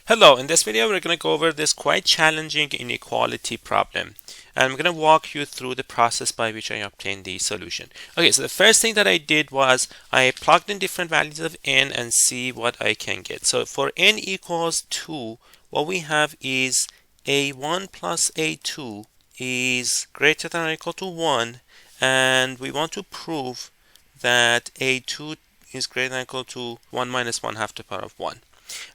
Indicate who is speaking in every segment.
Speaker 1: Hello, in this video we're going to go over this quite challenging inequality problem, and I'm going to walk you through the process by which I obtained the solution. Okay, so the first thing that I did was I plugged in different values of n and see what I can get. So for n equals 2, what we have is a1 plus a2 is greater than or equal to 1, and we want to prove that a2 is greater than or equal to 1 minus 1 half to the power of 1.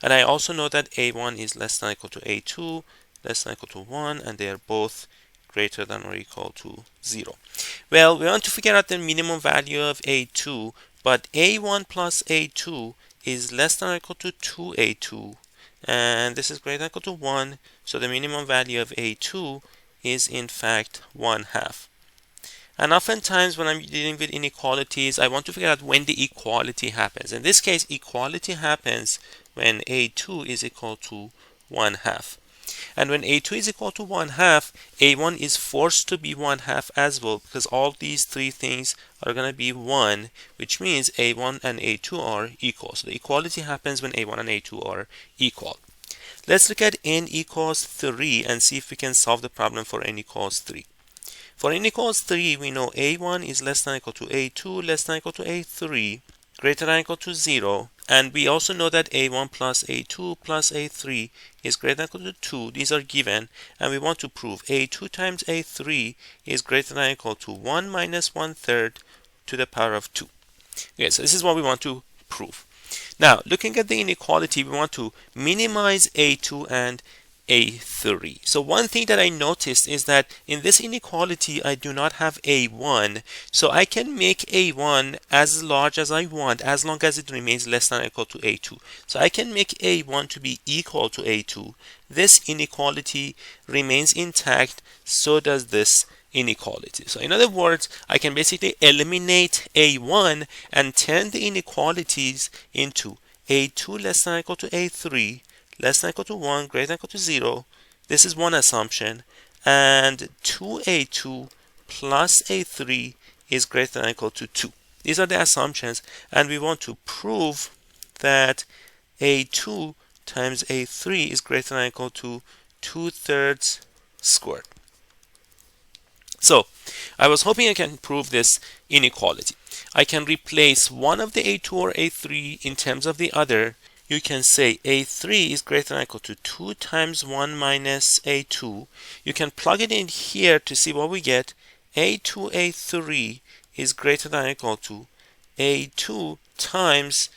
Speaker 1: And I also know that a1 is less than or equal to a2, less than or equal to 1, and they are both greater than or equal to 0. Well, we want to figure out the minimum value of a2, but a1 plus a2 is less than or equal to 2a2, and this is greater than or equal to 1, so the minimum value of a2 is in fact 1/2. And oftentimes when I'm dealing with inequalities, I want to figure out when the equality happens. In this case, equality happens when a2 is equal to 1/2. And when a2 is equal to 1/2, a1 is forced to be 1/2 as well, because all these three things are going to be 1, which means a1 and a2 are equal. So the equality happens when a1 and a2 are equal. Let's look at n equals 3 and see if we can solve the problem for n equals 3. For n equals 3, we know a1 is less than or equal to a2, less than or equal to a3, greater than or equal to 0. And we also know that a1 plus a2 plus a3 is greater than or equal to 2. These are given, and we want to prove a2 times a3 is greater than or equal to 1 minus 1/3 to the power of 2. Okay, so this is what we want to prove. Now, looking at the inequality, we want to minimize a2 and a3. So one thing that I noticed is that in this inequality I do not have a1, so I can make a1 as large as I want as long as it remains less than or equal to a2. So I can make a1 to be equal to a2. This inequality remains intact, so does this inequality. So in other words, I can basically eliminate a1 and turn the inequalities into a2 less than or equal to a3, less than or equal to 1, greater than or equal to 0. This is one assumption. And 2a2 plus a3 is greater than or equal to 2. These are the assumptions, and we want to prove that a2 times a3 is greater than or equal to 2/3 squared. So I was hoping I can prove this inequality. I can replace one of the a2 or a3 in terms of the other. You can say a3 is greater than or equal to 2 times 1 minus a2. You can plug it in here to see what we get. a2 a3 is greater than or equal to a2 times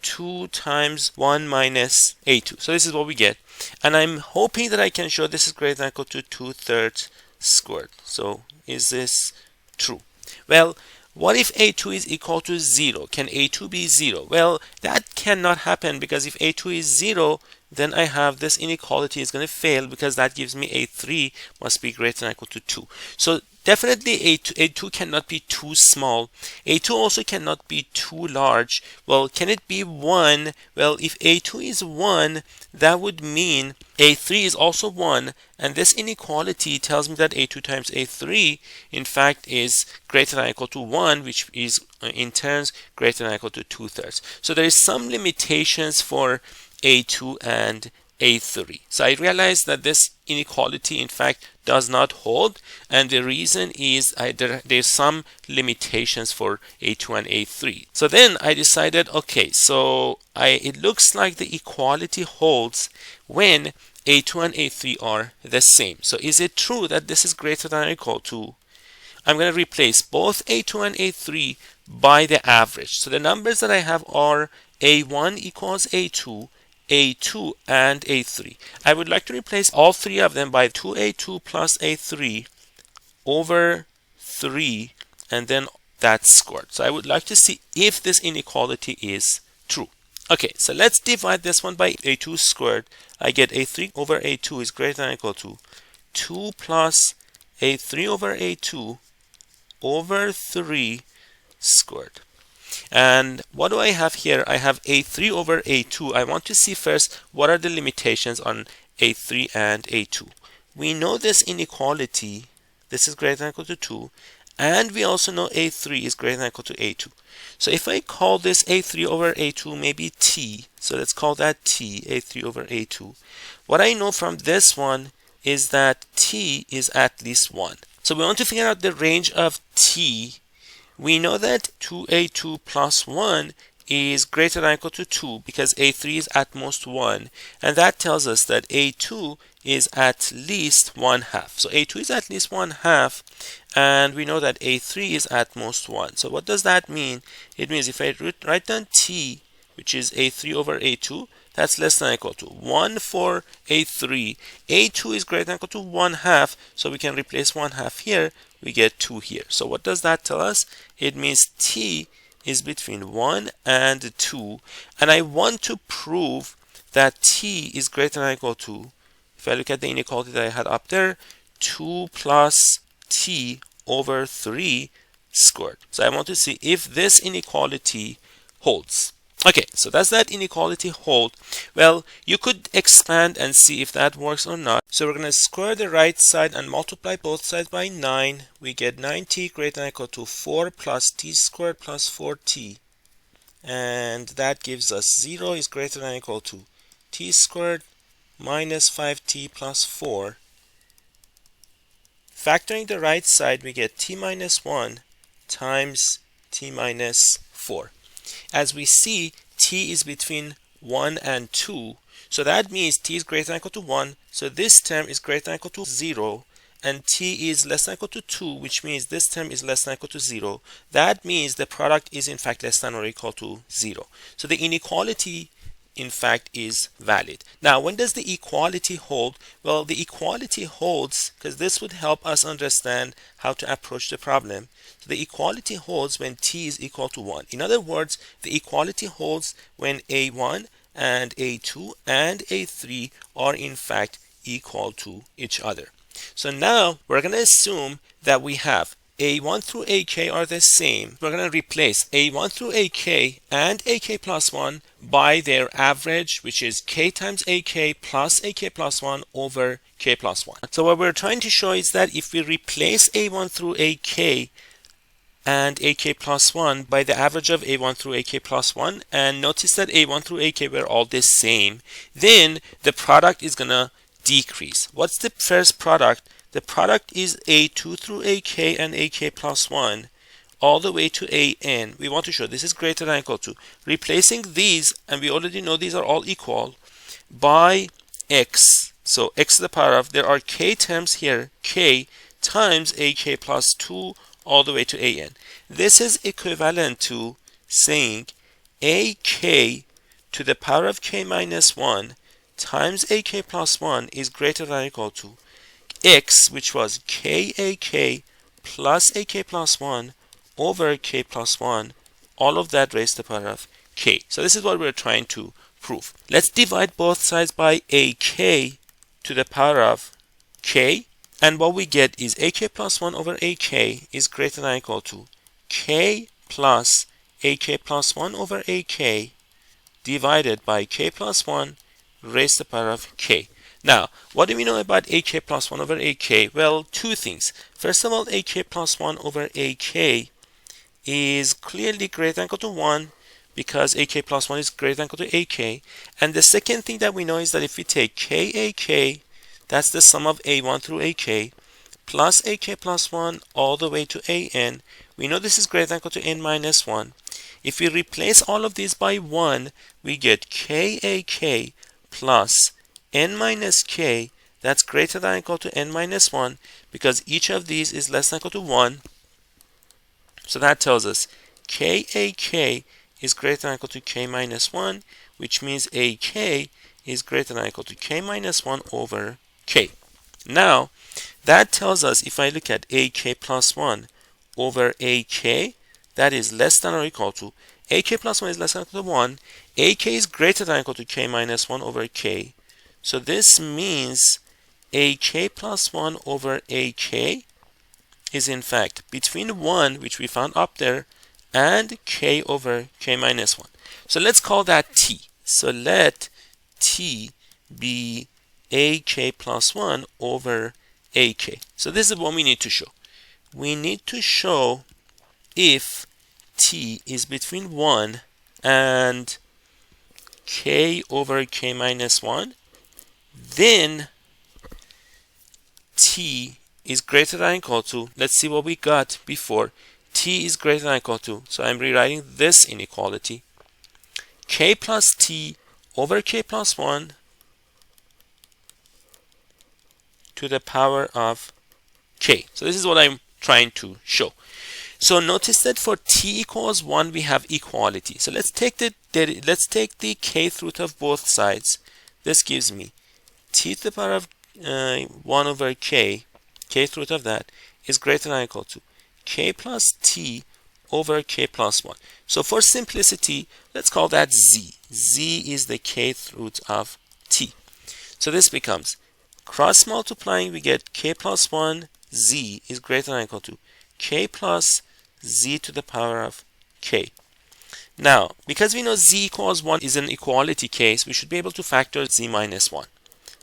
Speaker 1: 2 times 1 minus a2. So this is what we get. And I'm hoping that I can show this is greater than or equal to 2/3 squared. So is this true? Well, what if a2 is equal to 0? Can a2 be 0? Well, that cannot happen, because if a2 is 0, then I have this inequality is going to fail, because that gives me a3 must be greater than or equal to 2. So definitely a2 cannot be too small. a2 also cannot be too large. Well, can it be 1? Well, if a2 is 1, that would mean a3 is also 1, and this inequality tells me that a2 times a3 in fact is greater than or equal to 1, which is in turn greater than or equal to 2/3. So there is some limitations for a2 and a3. So I realized that this inequality in fact does not hold, and the reason is there's some limitations for a2 and a3. So then I decided, okay, so it looks like the equality holds when a2 and a3 are the same. So is it true that this is greater than or equal to? I'm going to replace both a2 and a3 by the average. So the numbers that I have are a1 equals a2, a2 and a3. I would like to replace all three of them by 2a2 plus a3 over 3, and then that's squared. So I would like to see if this inequality is true. Okay, so let's divide this one by a2 squared. I get a3 over a2 is greater than or equal to 2 plus a3 over a2 over 3 squared. And what do I have here? I have a3 over a2. I want to see first what are the limitations on a3 and a2. We know this inequality, this is greater than or equal to 2, and we also know A3 is greater than or equal to A2. So if I call this A3 over A2 maybe T, so let's call that T, A3 over A2. What I know from this one is that T is at least 1. So we want to figure out the range of T. We know that 2A2 plus 1 is greater than or equal to 2 because A3 is at most 1, and that tells us that A2 is at least 1/2. So A2 is at least 1/2, and we know that A3 is at most 1. So what does that mean? It means if I write down T, which is A3 over A2, that's less than or equal to 1 for A3. A2 is greater than or equal to 1/2, so we can replace 1/2 here. We get 2 here. So what does that tell us? It means T is between 1 and 2, and I want to prove that T is greater than or equal to, if I look at the inequality that I had up there, 2 plus T over 3 squared. So I want to see if this inequality holds. Okay, so does that inequality hold? Well, you could expand and see if that works or not. So we're going to square the right side and multiply both sides by 9. We get 9t greater than or equal to 4 plus t squared plus 4t. And that gives us 0 is greater than or equal to t squared minus 5t plus 4. Factoring the right side, we get t minus 1 times t minus 4. As we see, t is between 1 and 2, so that means t is greater than or equal to 1, so this term is greater than or equal to 0, and t is less than or equal to 2, which means this term is less than or equal to 0. That means the product is in fact less than or equal to 0. So the inequality in fact is valid. Now, when does the equality hold? Well, the equality holds because this would help us understand how to approach the problem. So the equality holds when t is equal to 1. In other words, the equality holds when a1 and a2 and a3 are in fact equal to each other. So now we're going to assume that we have a1 through ak are the same. We're going to replace a1 through ak and ak plus 1 by their average, which is k times ak plus ak plus 1 over k plus 1. So what we're trying to show is that if we replace a1 through ak and ak plus 1 by the average of a1 through ak plus 1, and notice that a1 through ak were all the same, then the product is going to decrease. What's the first product? The product is a2 through ak and ak plus 1 all the way to an. We want to show this is greater than or equal to. Replacing these, and we already know these are all equal, by x. So x to the power of, there are k terms here, k times ak plus 2 all the way to an. This is equivalent to saying ak to the power of k minus 1 times ak plus 1 is greater than or equal to x, which was kak plus ak plus 1 over k plus 1, all of that raised to the power of k. So this is what we're trying to prove. Let's divide both sides by ak to the power of k, and what we get is ak plus 1 over ak is greater than or equal to k plus ak plus 1 over ak divided by k plus 1 raised to the power of k. Now, what do we know about ak plus 1 over ak? Well, two things. First of all, ak plus 1 over ak is clearly greater than or equal to 1 because ak plus 1 is greater than or equal to ak. And the second thing that we know is that if we take kak, that's the sum of a1 through ak, plus ak plus 1 all the way to an, we know this is greater than or equal to n minus 1. If we replace all of these by 1, we get kak plus n minus k, that's greater than or equal to n minus 1 because each of these is less than or equal to 1. So that tells us kak is greater than or equal to k minus 1, which means ak is greater than or equal to k minus 1 over k. Now, that tells us if I look at ak plus 1 over ak, that is less than or equal to, ak plus 1 is less than or equal to 1, ak is greater than or equal to k minus 1 over k. So this means ak plus 1 over ak is in fact between 1, which we found up there, and k over k minus 1. So let's call that t. So let t be ak plus 1 over ak. So this is what we need to show. we need to show if t is between 1 and k over k minus 1, then t is greater than or equal to, let's see what we got before, t is greater than or equal to, so I'm rewriting this inequality, k plus t over k plus 1 to the power of k. So this is what I'm trying to show. So notice that for t equals 1 we have equality. So let's take the kth root of both sides. This gives me t to the power of 1 over k, kth root of that is greater than or equal to k plus t over k plus 1. So for simplicity, let's call that z. Z is the kth root of t. So this becomes cross multiplying, we get k plus 1 z is greater than or equal to k plus z to the power of k. Now, because we know z equals 1 is an equality case, we should be able to factor z minus 1.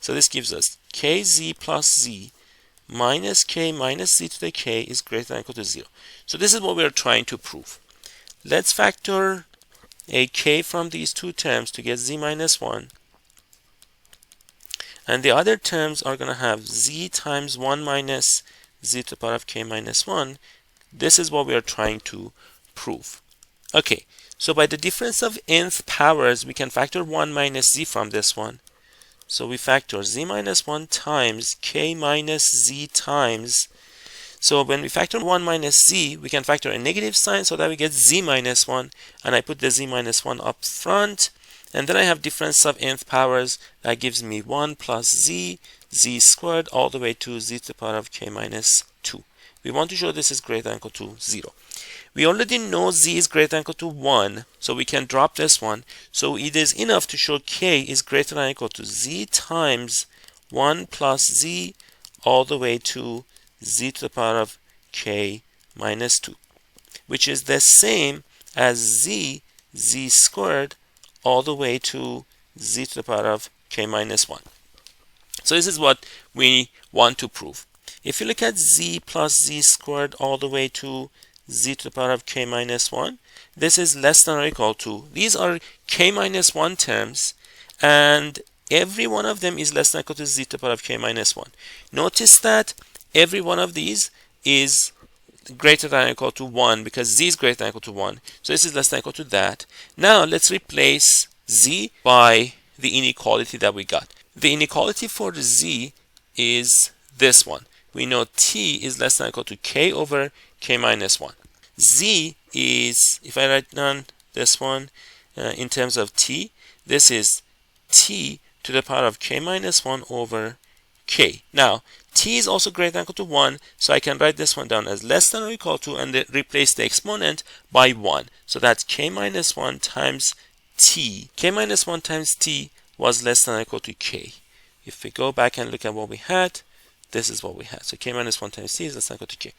Speaker 1: So this gives us kz plus z minus k minus z to the k is greater than or equal to 0. So this is what we are trying to prove. Let's factor a k from these two terms to get z minus 1. And the other terms are going to have z times 1 minus z to the power of k minus 1. This is what we are trying to prove. Okay, so by the difference of nth powers, we can factor 1 minus z from this one. So we factor z minus 1 times k minus z times. So when we factor 1 minus z, we can factor a negative sign so that we get z minus 1. And I put the z minus 1 up front. And then I have difference of nth powers. That gives me 1 plus z, z squared, all the way to z to the power of k minus 2. We want to show this is greater than or equal to 0. We already know z is greater than or equal to 1, so we can drop this one. So it is enough to show k is greater than or equal to z times 1 plus z, all the way to z to the power of k minus 2, which is the same as z squared, all the way to z to the power of k minus 1. So this is what we want to prove. If you look at z plus z squared all the way to z to the power of k minus 1, this is less than or equal to, these are k minus 1 terms, and every one of them is less than or equal to z to the power of k minus 1. Notice that every one of these is greater than or equal to 1 because z is greater than or equal to 1. So this is less than or equal to that. Now let's replace z by the inequality that we got. The inequality for z is this one. We know t is less than or equal to k over k minus 1. Z is, if I write down this one in terms of t, this is t to the power of k minus 1 over k. Now, t is also greater than or equal to 1, so I can write this one down as less than or equal to and then replace the exponent by 1. So that's k minus 1 times t. K minus 1 times t was less than or equal to k. If we go back and look at what we had, this is what we had. So k minus 1 times t is less than or equal to k.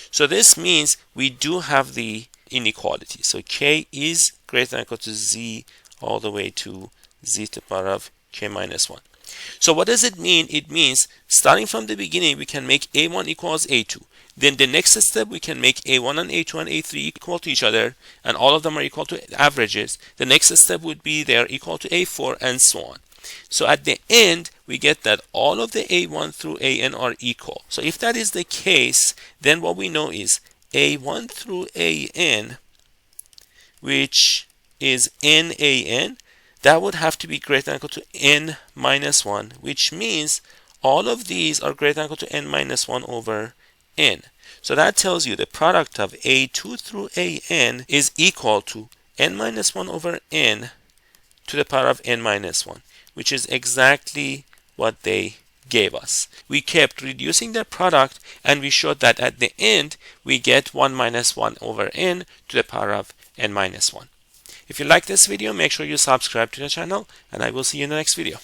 Speaker 1: So this means we do have the inequality. So k is greater than or equal to z all the way to z to the power of k minus 1. So what does it mean? It means starting from the beginning, we can make a1 equals a2. Then the next step, we can make a1 and a2 and a3 equal to each other, and all of them are equal to averages. The next step would be they are equal to a4 and so on. So at the end, we get that all of the a1 through an are equal. So if that is the case, then what we know is a1 through an, which is nan, that would have to be greater than or equal to n minus 1, which means all of these are greater than or equal to n minus 1 over n. So that tells you the product of a2 through an is equal to n minus 1 over n to the power of n minus 1, which is exactly what they gave us. We kept reducing their product, and we showed that at the end we get 1 minus 1 over n to the power of n minus 1. If you like this video, make sure you subscribe to the channel, and I will see you in the next video.